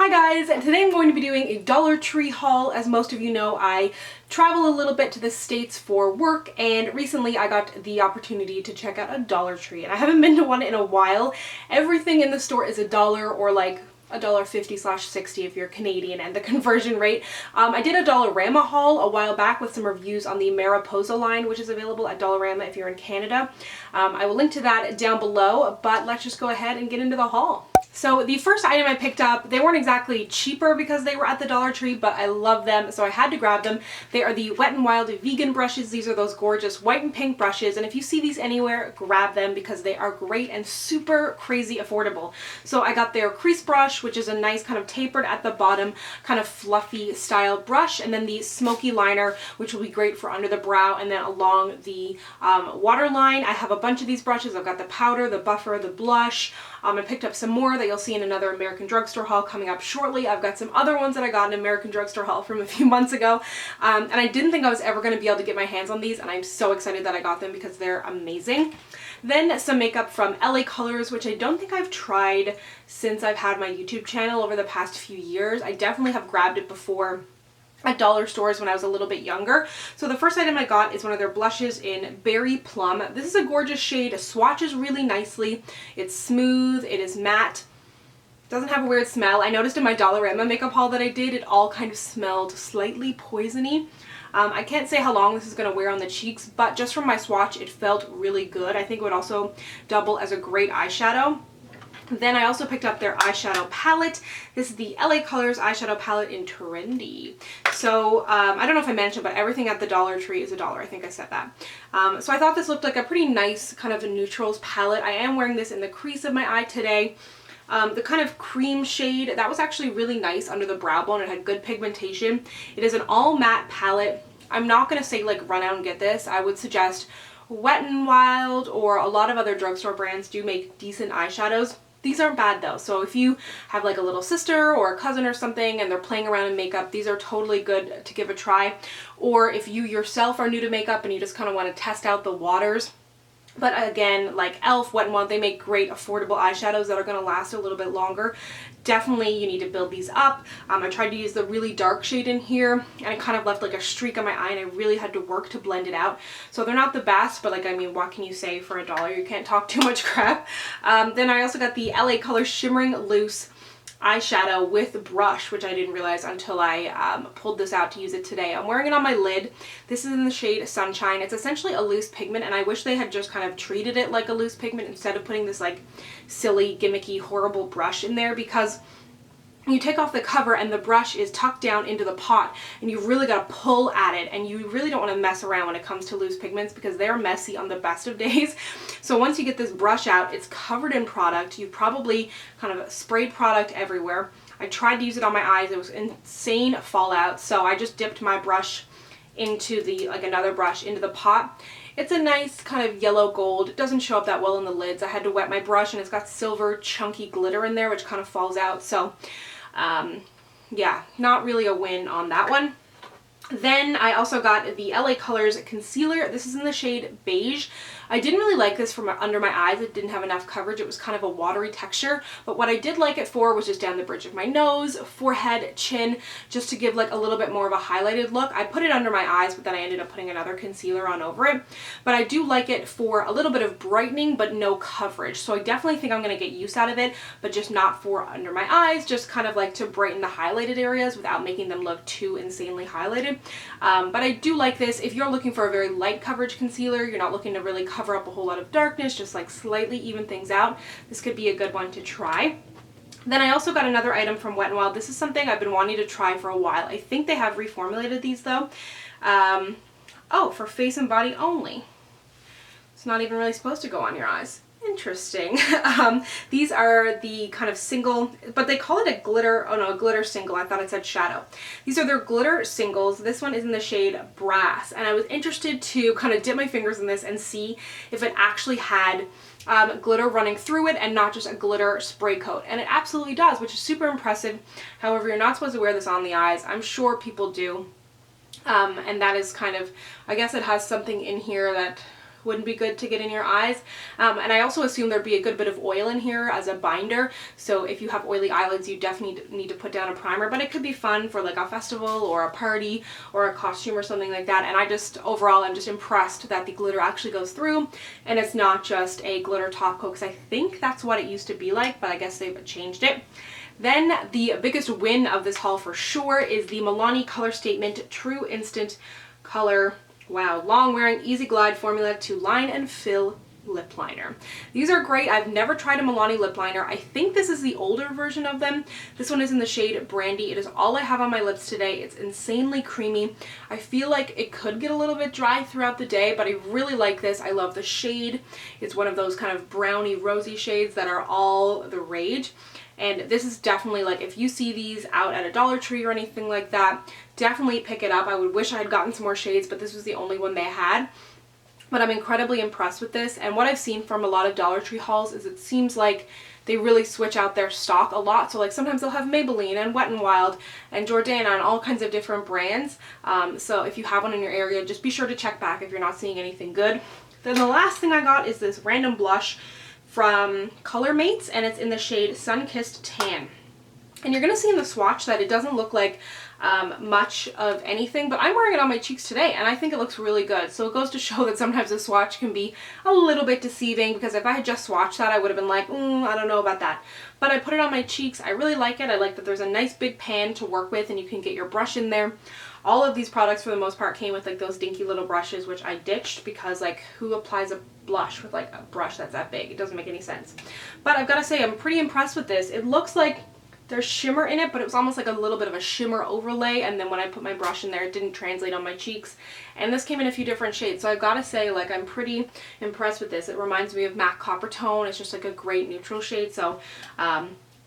Hi guys, and today I'm going to be doing a Dollar Tree haul. As most of you know, I travel a little bit to the States for work, and recently I got the opportunity to check out a Dollar Tree, and I haven't been to one in a while. Everything in the store is $1 or like $1.50/60 if you're Canadian, and the conversion rate. I did a Dollarama haul a while back with some reviews on the Mariposa line, which is available at Dollarama if you're in Canada. I will link to that down below, but let's just go ahead and get into the haul. So the first item I picked up, they weren't exactly cheaper because they were at the Dollar Tree, but I love them, so I had to grab them. They are the Wet n Wild vegan brushes. These are those gorgeous white and pink brushes, and if you see these anywhere, grab them because they are great and super crazy affordable. So I got their Crease brush, which is a nice kind of tapered at the bottom, kind of fluffy style brush, and then the Smokey liner, which will be great for under the brow, and then along the waterline. I have a bunch of these brushes. I've got the powder, the buffer, the blush. I picked up some more that you'll see in another American Drugstore haul coming up shortly. I've got some other ones that I got in American Drugstore haul from a few months ago, and I didn't think I was ever going to be able to get my hands on these, and I'm so excited that I got them because they're amazing. Then some makeup from LA Colors, which I don't think I've tried since I've had my YouTube channel over the past few years. I definitely have grabbed it before at dollar stores when I was a little bit younger. So the first item I got is one of their blushes in Berry Plum. This is a gorgeous shade. It swatches really nicely. It's smooth. It is matte. Doesn't have a weird smell. I noticed in my Dollarama makeup haul that I did, it all kind of smelled slightly poisony. I can't say how long this is going to wear on the cheeks, but just from my swatch, it felt really good. I think it would also double as a great eyeshadow. Then I also picked up their eyeshadow palette. This is the LA Colors eyeshadow palette in Trendy. So I don't know if I mentioned, but everything at the Dollar Tree is $1. I think I said that. So I thought this looked like a pretty nice kind of a neutrals palette. I am wearing this in the crease of my eye today. The kind of cream shade, that was actually really nice under the brow bone. It had good pigmentation. It is an all matte palette. I'm not going to say like run out and get this. I would suggest Wet n Wild or a lot of other drugstore brands do make decent eyeshadows. These aren't bad though, so if you have like a little sister or a cousin or something and they're playing around in makeup, these are totally good to give a try. Or if you yourself are new to makeup and you just kind of want to test out the waters. But again, like e.l.f., Wet n Wild, they make great affordable eyeshadows that are going to last a little bit longer. Definitely you need to build these up. I tried to use the really dark shade in here, and it kind of left like a streak on my eye, and I really had to work to blend it out. So they're not the best, but like, I mean, what can you say for $1? You can't talk too much crap. Then I also got the LA Colors Shimmering Loose eyeshadow with brush, which I didn't realize until I pulled this out to use it today. I'm wearing it on my lid. This is in the shade Sunshine. It's essentially a loose pigment, and I wish they had just kind of treated it like a loose pigment instead of putting this like silly, gimmicky, horrible brush in there, because you take off the cover and the brush is tucked down into the pot, and you really got to pull at it, and you really don't want to mess around when it comes to loose pigments because they're messy on the best of days. So once you get this brush out, it's covered in product. You probably kind of sprayed product everywhere. I tried to use it on my eyes. It was insane fallout, so I just dipped my brush into the, like another brush into the pot. It's a nice kind of yellow gold. It doesn't show up that well in the lids. I had to wet my brush, and it's got silver chunky glitter in there which kind of falls out. So yeah, not really a win on that one. Then I also got the LA Colors concealer. This is in the shade Beige. I didn't really like this for under my eyes. It didn't have enough coverage. It was kind of a watery texture, but what I did like it for was just down the bridge of my nose, forehead, chin, just to give like a little bit more of a highlighted look. I put it under my eyes, but then I ended up putting another concealer on over it. But I do like it for a little bit of brightening, but no coverage. So I definitely think I'm going to get use out of it, but just not for under my eyes, just kind of like to brighten the highlighted areas without making them look too insanely highlighted. But I do like this. If you're looking for a very light coverage concealer, you're not looking to really cover up a whole lot of darkness, just like slightly even things out, this could be a good one to try. Then I also got another item from Wet n Wild. This is something I've been wanting to try for a while. I think they have reformulated these though. Oh, for face and body only. It's not even really supposed to go on your eyes. Interesting. These are the kind of single, but they call it a glitter, oh no, a glitter single. I thought it said shadow. These are their glitter singles. This one is in the shade Brass, and I was interested to kind of dip my fingers in this and see if it actually had glitter running through it and not just a glitter spray coat, and it absolutely does, which is super impressive. However, you're not supposed to wear this on the eyes. I'm sure people do, and that is kind of, I guess it has something in here that wouldn't be good to get in your eyes. And I also assume there'd be a good bit of oil in here as a binder. So if you have oily eyelids, you definitely need to put down a primer, but it could be fun for like a festival or a party or a costume or something like that. And I just, overall, I'm just impressed that the glitter actually goes through and it's not just a glitter top coat, because I think that's what it used to be like, but I guess they've changed it. Then the biggest win of this haul for sure is the Milani Color Statement True Instant Color, wow, long wearing easy glide formula to line and fill lip liner. These are great. I've never tried a Milani lip liner. I think this is the older version of them. This one is in the shade Brandy. It is all I have on my lips today. It's insanely creamy. I feel like it could get a little bit dry throughout the day, but I really like this. I love the shade. It's one of those kind of browny rosy shades that are all the rage. And this is definitely, like, if you see these out at a Dollar Tree or anything like that, definitely pick it up. I would wish I had gotten some more shades, but this was the only one they had. But I'm incredibly impressed with this, and what I've seen from a lot of Dollar Tree hauls is it seems like they really switch out their stock a lot. So like sometimes they'll have Maybelline and Wet n Wild and Jordana and all kinds of different brands. So if you have one in your area, just be sure to check back if you're not seeing anything good. Then the last thing I got is this random blush from Colormates, and it's in the shade Sunkissed Tan. And you're going to see in the swatch that it doesn't look like much of anything, but I'm wearing it on my cheeks today and I think it looks really good. So it goes to show that sometimes a swatch can be a little bit deceiving, because if I had just swatched that, I would have been like, I don't know about that. But I put it on my cheeks. I really like it. I like that there's a nice big pan to work with and you can get your brush in there. All of these products for the most part came with like those dinky little brushes, which I ditched because like who applies a blush with like a brush that's that big? It doesn't make any sense. But I've got to say, I'm pretty impressed with this. It looks like there's shimmer in it, but it was almost like a little bit of a shimmer overlay, and then when I put my brush in there, it didn't translate on my cheeks. And this came in a few different shades, so I've got to say, like, I'm pretty impressed with this. It reminds me of MAC Copper Tone. It's just like a great neutral shade. So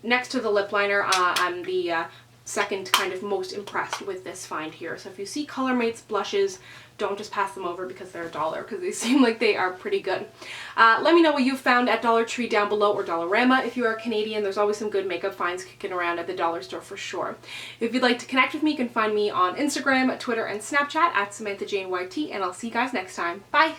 next to the lip liner, I'm the second kind of most impressed with this find here. So if you see Colormates blushes, don't just pass them over because they're $1, because they seem like they are pretty good. Let me know what you found at Dollar Tree down below, or Dollarama if you are Canadian. There's always some good makeup finds kicking around at the dollar store for sure. If you'd like to connect with me, you can find me on Instagram, Twitter, and Snapchat at SamanthaJaneYT, and I'll see you guys next time. Bye!